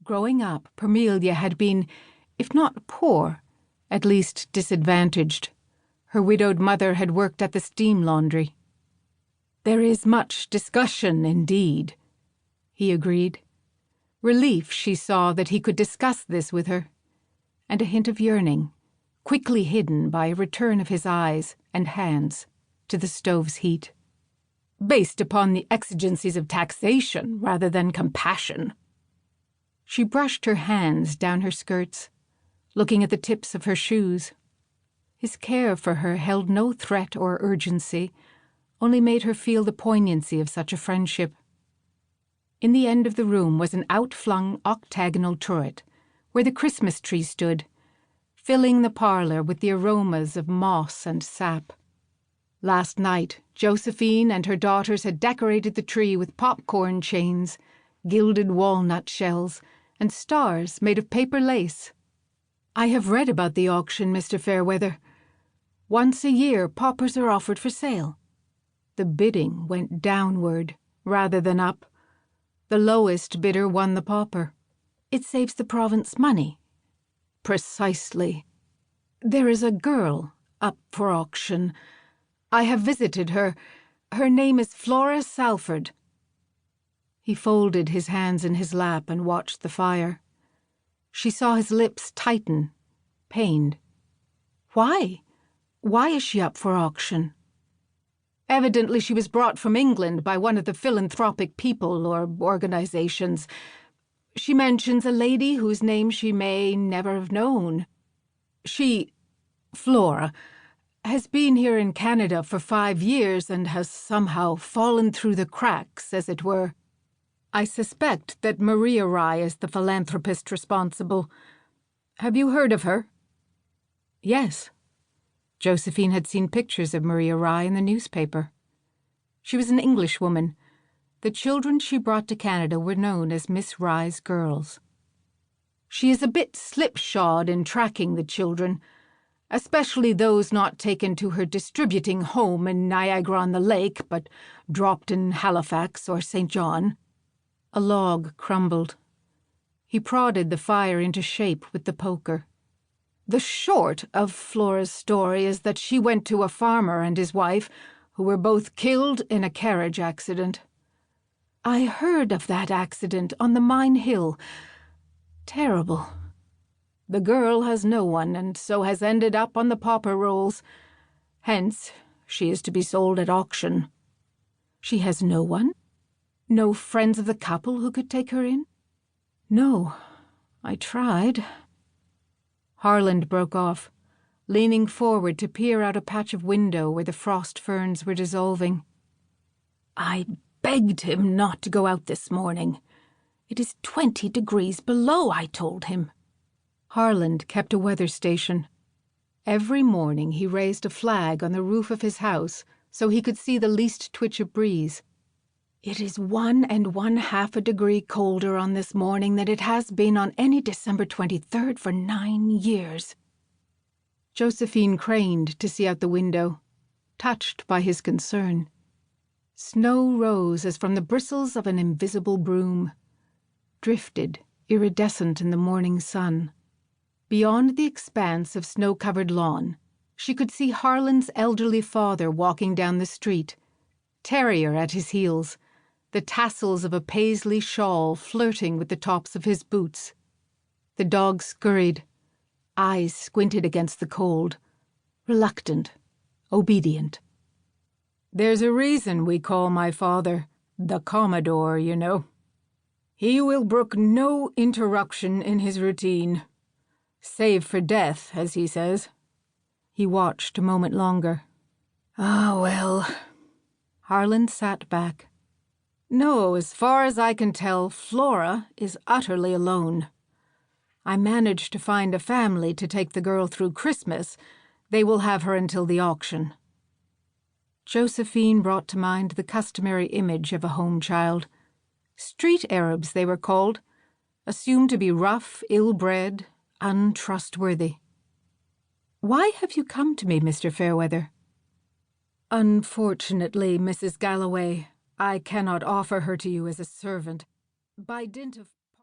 Growing up, Parmelia had been, if not poor, at least disadvantaged. Her widowed mother had worked at the steam laundry. "There is much discussion, indeed," he agreed. Relief she saw that he could discuss this with her, and a hint of yearning, quickly hidden by a return of his eyes and hands to the stove's heat. "Based upon the exigencies of taxation rather than compassion." She brushed her hands down her skirts, looking at the tips of her shoes. His care for her held no threat or urgency, only made her feel the poignancy of such a friendship. In the end of the room was an outflung octagonal turret, where the Christmas tree stood, filling the parlor with the aromas of moss and sap. Last night, Josephine and her daughters had decorated the tree with popcorn chains, gilded walnut shells, and stars made of paper lace. "I have read about the auction, Mr. Fairweather. Once a year paupers are offered for sale." The bidding went downward rather than up. The lowest bidder won the pauper. "It saves the province money." "Precisely. There is a girl up for auction. I have visited her. Her name is Flora Salford." He folded his hands in his lap and watched the fire. She saw his lips tighten, pained. "Why? Why is she up for auction?" "Evidently she was brought from England by one of the philanthropic people or organizations. She mentions a lady whose name she may never have known. Flora, has been here in Canada for 5 years and has somehow fallen through the cracks, as it were. I suspect that Maria Rye is the philanthropist responsible. Have you heard of her?" Yes. Josephine had seen pictures of Maria Rye in the newspaper. She was an Englishwoman. The children she brought to Canada were known as Miss Rye's girls. "She is a bit slipshod in tracking the children, especially those not taken to her distributing home in Niagara-on-the-Lake, but dropped in Halifax or St. John." A log crumbled. He prodded the fire into shape with the poker. "The short of Flora's story is that she went to a farmer and his wife, who were both killed in a carriage accident. I heard of that accident on the Mine Hill. Terrible. The girl has no one, and so has ended up on the pauper rolls. Hence, she is to be sold at auction." "She has no one? No friends of the couple who could take her in?" "No. I tried." Harland broke off, leaning forward to peer out a patch of window where the frost ferns were dissolving. "I begged him not to go out this morning. It is 20 degrees below, I told him." Harland kept a weather station. Every morning he raised a flag on the roof of his house so he could see the least twitch of breeze. "It is 1 1/2 degree colder on this morning than it has been on any December 23rd for 9 years." Josephine craned to see out the window, touched by his concern. Snow rose as from the bristles of an invisible broom, drifted iridescent in the morning sun. Beyond the expanse of snow-covered lawn, she could see Harland's elderly father walking down the street, terrier at his heels, the tassels of a paisley shawl flirting with the tops of his boots. The dog scurried, eyes squinted against the cold, reluctant, obedient. "There's a reason we call my father the Commodore, you know. He will brook no interruption in his routine. Save for death, as he says." He watched a moment longer. "Ah, well." Harland sat back. "No, as far as I can tell, Flora is utterly alone. I managed to find a family to take the girl through Christmas. They will have her until the auction." Josephine brought to mind the customary image of a home child. Street Arabs, they were called, assumed to be rough, ill-bred, untrustworthy. "Why have you come to me, Mr. Fairweather?" "Unfortunately, Mrs. Galloway, I cannot offer her to you as a servant. By dint of